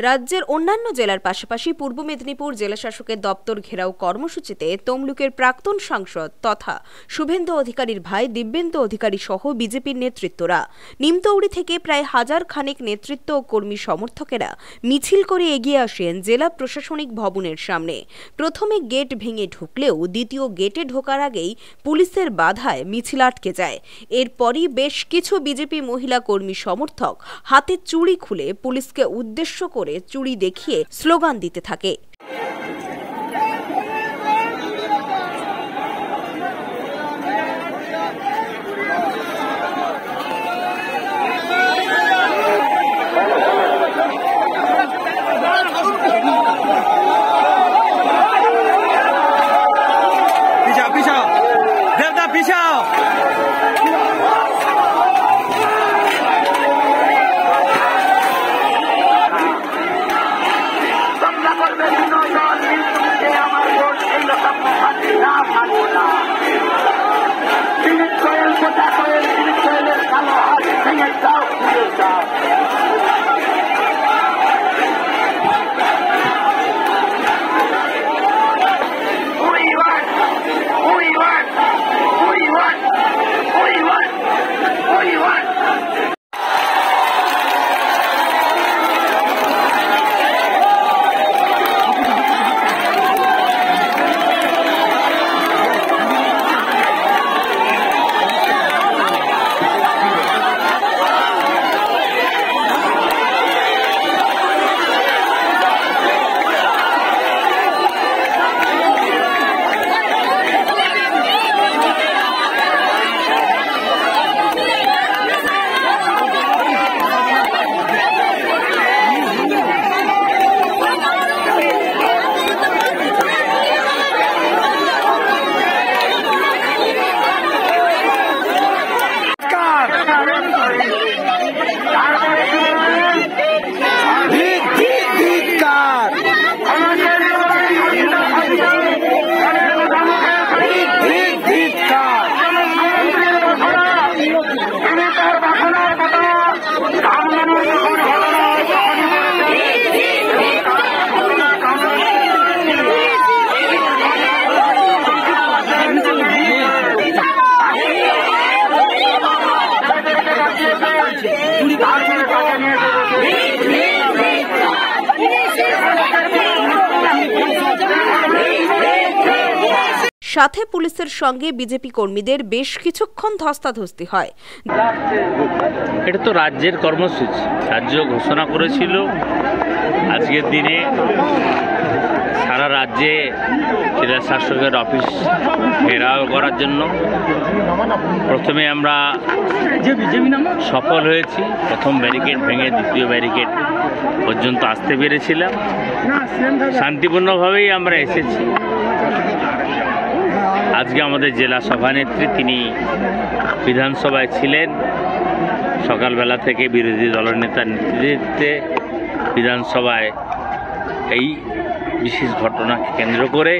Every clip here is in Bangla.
রাজ্যের অন্যান্য জেলার পাশাপাশি পূর্ব মেদিনীপুর জেলাশাসকের দপ্তর ঘেরাও কর্মসূচিতে তমলুকের প্রাক্তন সাংসদ তথা শুভেন্দু অধিকারীর ভাই দিব্যেন্দু অধিকারী সহ বিজেপির নেতৃত্বরা নিমতৌড়ি থেকে প্রায় 1000 খানেক নেতৃত্ব ও কর্মী সমর্থকেরা মিছিল করে এগিয়ে আসেন জেলা প্রশাসনিক ভবনের সামনে। প্রথমে গেট ভেঙে ঢুকলেও দ্বিতীয় গেটে ঢোকার আগেই পুলিশের বাধায় মিছিল আটকে যায়। এরপরই বেশ কিছু বিজেপি মহিলা কর্মী সমর্থক হাতে চুড়ি খুলে পুলিশকে উদ্দেশ্য করে চুড়ি দেখিয়ে স্লোগান দিতে থাকে। সাথে পুলিশের সঙ্গে বিজেপি কর্মীদের বেশ কিছুক্ষণ ধস্তাধস্তি হয়। এটা তো রাজ্যের কর্মসূচি, রাজ্য ঘোষণা করেছিল আজকের দিনে সারা রাজ্যে জেলা শাসকের অফিস ঘেরাও করার জন্য। প্রথমে আমরা সফল হয়েছি, প্রথম ব্যারিকেড ভেঙে দ্বিতীয় ব্যারিকেড পর্যন্ত আসতে পেরেছিলাম। শান্তিপূর্ণভাবেই আমরা এসেছি। আজকে আমাদের জেলা সভানেত্রী তিনি বিধানসভায় ছিলেন, সকালবেলা থেকে বিরোধী দলনেতার নেতৃত্বে বিধানসভায় এই বিশেষ ঘটনাকে কেন্দ্র করে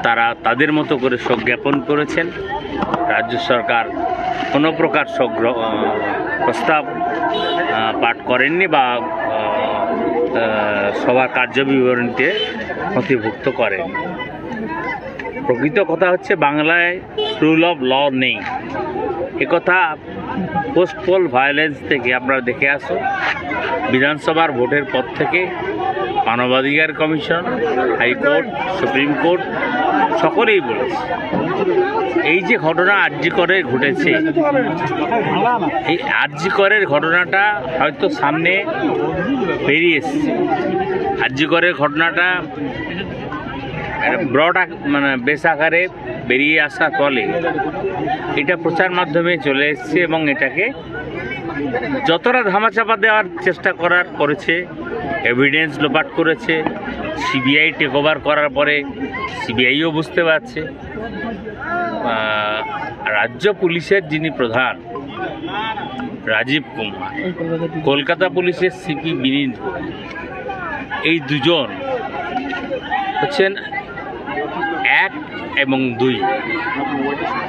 তারা তাদের মতো করে শোক জ্ঞাপন করেছেন। রাজ্য সরকার কোনো প্রকার শোক প্রস্তাব পাঠ করেননি বা সবার কার্যবিবরণীতে নথিভুক্ত করেন। প্রকৃত কথা হচ্ছে বাংলায় রুল অফ ল নেই। একথা পোস্ট পোল ভায়োলেন্স থেকে আপনারা দেখে আসো। বিধানসভার ভোটের পর থেকে মানবাধিকার কমিশন, হাইকোর্ট, সুপ্রিম কোর্ট সকলেই বলেছে এই যে ঘটনা আরজি করে ঘটেছে, এই আরজি করের ঘটনাটা হয়তো সামনে বেরিয়ে এসছে। আরজি করের ঘটনাটা ব্রড বেশ আকারে বেরিয়ে আসা ফলে এটা প্রচার মাধ্যমে চলে এসছে এবং এটাকে যতটা ধামাচাপা দেওয়ার চেষ্টা করেছে, এভিডেন্স লোপাট করেছে। সিবিআই টেক ওভার করার পরে সিবিআইও বুঝতে পারছে রাজ্য পুলিশের যিনি প্রধান রাজীব কুমার, কলকাতা পুলিশের সিপি বিনীত, এই দুজন হচ্ছেন 1 এবং 2।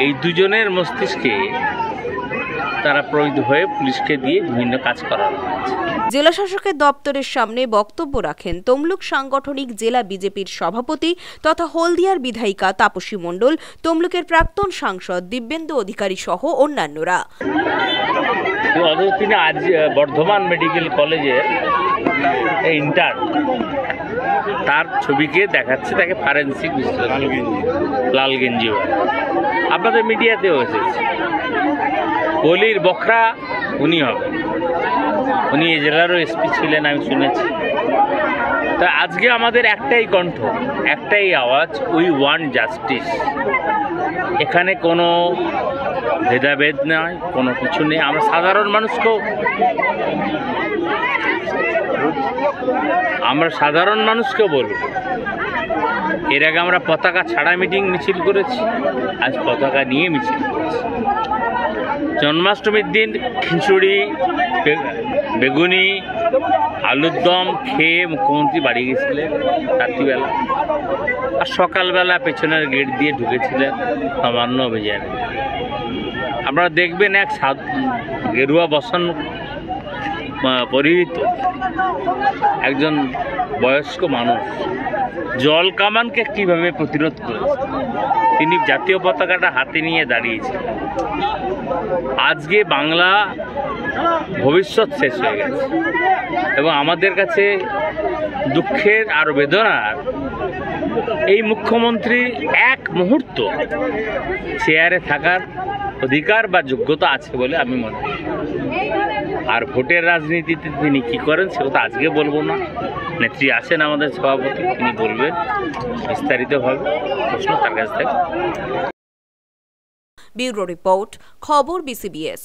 এই দুজনের মস্তিষ্কে তারা প্রবৃত্ত হয়ে পুলিশকে দিয়ে বিভিন্ন কাজ করানো হয়েছে। জেলা শাসকের দপ্তরের সামনে বক্তব্য রাখেন তমলুক সাংগঠনিক জেলা বিজেপির সভাপতি তথা হলদিয়ার বিধায়িকা তাপসী মণ্ডল, তমলুকের প্রাক্তন সাংসদ দিব্যেন্দু অধিকারী সহ অন্যান্যরা। তিনি আজ বর্ধমান মেডিকেল কলেজে ইন্টার্ন, তার ছবিকে দেখাচ্ছে, তাকে ফরেন্সিক লালগেঞ্জি আপনাদের মিডিয়াতেও এসেছে। কলির বখরা উনি হবে, উনি এই জেলারও এসপি ছিলেন আমি শুনেছি। তা আজকে আমাদের একটাই কণ্ঠ, একটাই আওয়াজ, উই ওয়ান্ট জাস্টিস। এখানে কোনো ভেদাভেদ নয়, কোনো কিছু নেই। আমরা সাধারণ মানুষকেও বলব, এর আগে আমরা পতাকা ছাড়া মিছিল করেছি, আজ পতাকা নিয়ে মিছিল করেছি। জন্মাষ্টমীর দিন খিচুড়ি, বেগুনি, আলুর দম খেয়ে মুখ্যমন্ত্রী বাড়ি গেছিলেন রাত্রিবেলা, আর সকালবেলা পেছনের গেট দিয়ে ঢুকেছিলেন সামান্য অভিযানে। আপনারা দেখবেন এক গেরুয়া বসন পরিহিত একজন বয়স্ক মানুষ জল কামানকে কিভাবে প্রতিরোধ করেছে, তিনি জাতীয় পতাকাটা হাতে নিয়ে দাঁড়িয়েছিলেন। আজকে বাংলা ভবিষ্যৎ শেষ হয়ে গেছে এবং আমাদের কাছে দুঃখের আর বেদনার এই মুখ্যমন্ত্রী এক মুহূর্ত চেয়ারে থাকার অধিকার বা যোগ্যতা আছে বলে আমি মনে করি। আর ভোটের রাজনীতিতে তিনি কি করেন সে কথা আজকে বলবো না, নেত্রী আছেন আমাদের সভাপতি, তিনি বলবেন বিস্তারিতভাবে, প্রশ্ন তার কাছ থেকে। ব্যুরো রিপোর্ট, খবর BCBS।